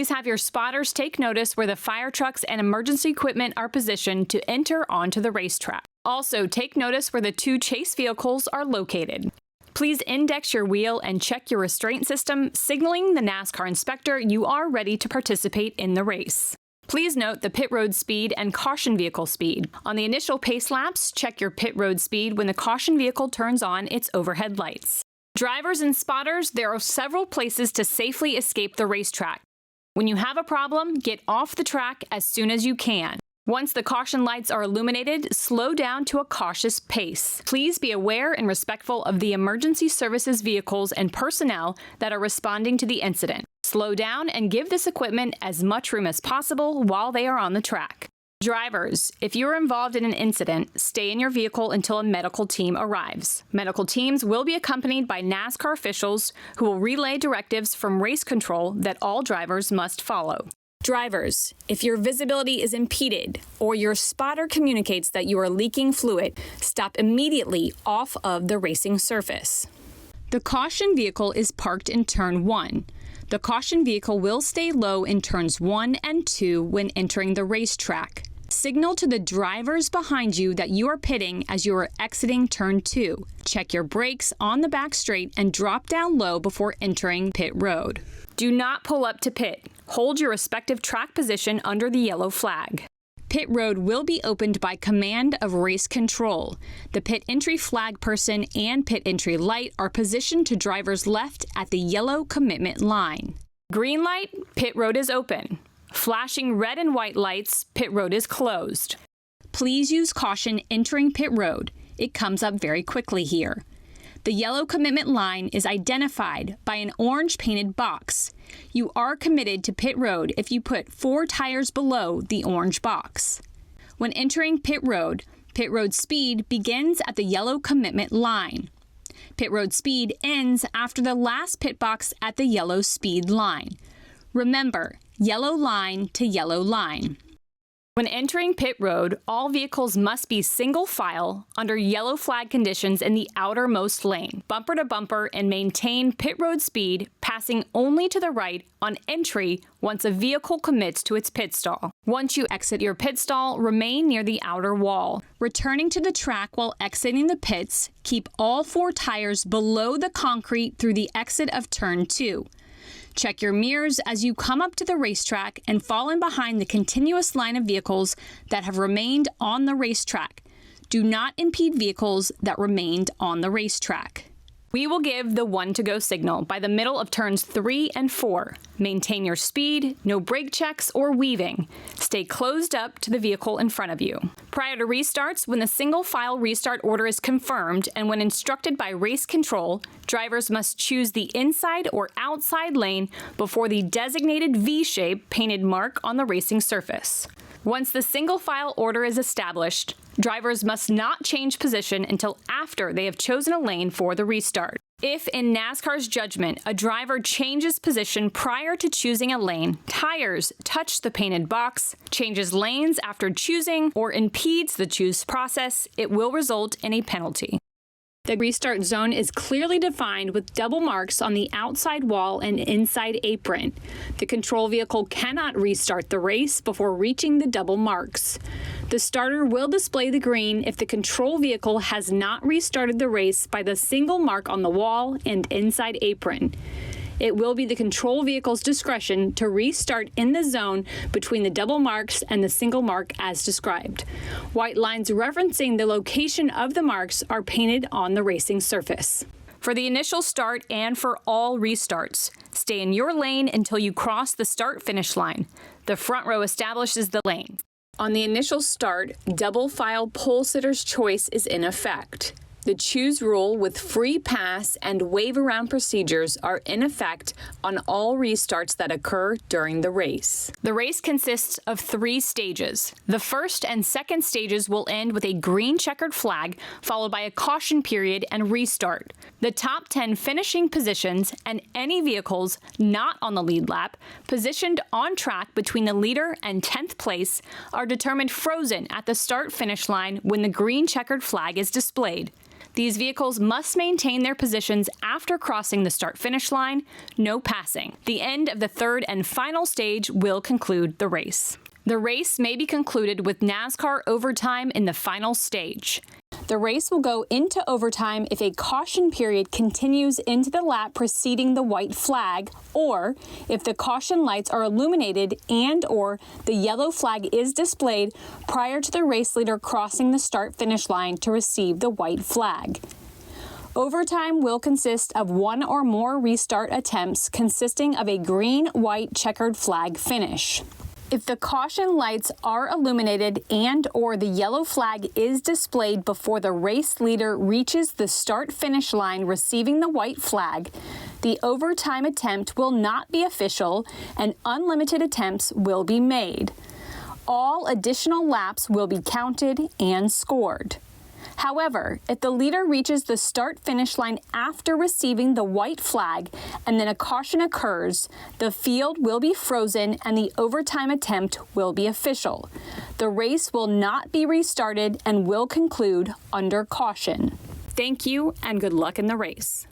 Please have your spotters take notice where the fire trucks and emergency equipment are positioned to enter onto the racetrack. Also, take notice where the 2 chase vehicles are located. Please index your wheel and check your restraint system, signaling the NASCAR inspector you are ready to participate in the race. Please note the pit road speed and caution vehicle speed. On the initial pace laps, check your pit road speed when the caution vehicle turns on its overhead lights. Drivers and spotters, there are several places to safely escape the racetrack. When you have a problem, get off the track as soon as you can. Once the caution lights are illuminated, slow down to a cautious pace. Please be aware and respectful of the emergency services vehicles and personnel that are responding to the incident. Slow down and give this equipment as much room as possible while they are on the track. Drivers, if you are involved in an incident, stay in your vehicle until a medical team arrives. Medical teams will be accompanied by NASCAR officials who will relay directives from race control that all drivers must follow. Drivers, if your visibility is impeded or your spotter communicates that you are leaking fluid, stop immediately off of the racing surface. The caution vehicle is parked in turn 1. The caution vehicle will stay low in turns 1 and 2 when entering the racetrack. Signal to the drivers behind you that you are pitting as you are exiting turn 2. Check your brakes on the back straight and drop down low before entering pit road. Do not pull up to pit. Hold your respective track position under the yellow flag. Pit road will be opened by command of race control. The pit entry flag person and pit entry light are positioned to driver's left at the yellow commitment line. Green light, pit road is open. Flashing red and white lights, pit road is closed. Please use caution entering pit road. It comes up very quickly here. The yellow commitment line is identified by an orange painted box. You are committed to pit road if you put 4 tires below the orange box. When entering pit road speed begins at the yellow commitment line. Pit road speed ends after the last pit box at the yellow speed line. Remember, yellow line to yellow line. When entering pit road, all vehicles must be single file under yellow flag conditions in the outermost lane, bumper to bumper, and maintain pit road speed, passing only to the right on entry once a vehicle commits to its pit stall. Once you exit your pit stall, remain near the outer wall. Returning to the track while exiting the pits, keep all 4 tires below the concrete through the exit of turn 2. Check your mirrors as you come up to the racetrack and fall in behind the continuous line of vehicles that have remained on the racetrack. Do not impede vehicles that remained on the racetrack. We will give the 1 to go signal by the middle of turns 3 and 4. Maintain your speed, no brake checks or weaving. Stay closed up to the vehicle in front of you. Prior to restarts, when the single file restart order is confirmed and when instructed by race control, drivers must choose the inside or outside lane before the designated V-shape painted mark on the racing surface. Once the single file order is established, drivers must not change position until after they have chosen a lane for the restart. If, in NASCAR's judgment, a driver changes position prior to choosing a lane, tires touch the painted box, changes lanes after choosing, or impedes the choose process, it will result in a penalty. The restart zone is clearly defined with double marks on the outside wall and inside apron. The control vehicle cannot restart the race before reaching the double marks. The starter will display the green if the control vehicle has not restarted the race by the single mark on the wall and inside apron. It will be the control vehicle's discretion to restart in the zone between the double marks and the single mark as described. White lines referencing the location of the marks are painted on the racing surface. For the initial start and for all restarts, stay in your lane until you cross the start-finish line. The front row establishes the lane. On the initial start, double file pole sitter's choice is in effect. The choose rule with free pass and wave around procedures are in effect on all restarts that occur during the race. The race consists of 3 stages. The first and second stages will end with a green checkered flag, followed by a caution period and restart. The top 10 finishing positions and any vehicles not on the lead lap, positioned on track between the leader and 10th place, are determined frozen at the start-finish line when the green checkered flag is displayed. These vehicles must maintain their positions after crossing the start-finish line, no passing. The end of the third and final stage will conclude the race. The race may be concluded with NASCAR overtime in the final stage. The race will go into overtime if a caution period continues into the lap preceding the white flag, or if the caution lights are illuminated and/or the yellow flag is displayed prior to the race leader crossing the start-finish line to receive the white flag. Overtime will consist of one or more restart attempts consisting of a green, white, checkered flag finish. If the caution lights are illuminated and/or the yellow flag is displayed before the race leader reaches the start-finish line receiving the white flag, the overtime attempt will not be official and unlimited attempts will be made. All additional laps will be counted and scored. However, if the leader reaches the start-finish line after receiving the white flag and then a caution occurs, the field will be frozen and the overtime attempt will be official. The race will not be restarted and will conclude under caution. Thank you and good luck in the race.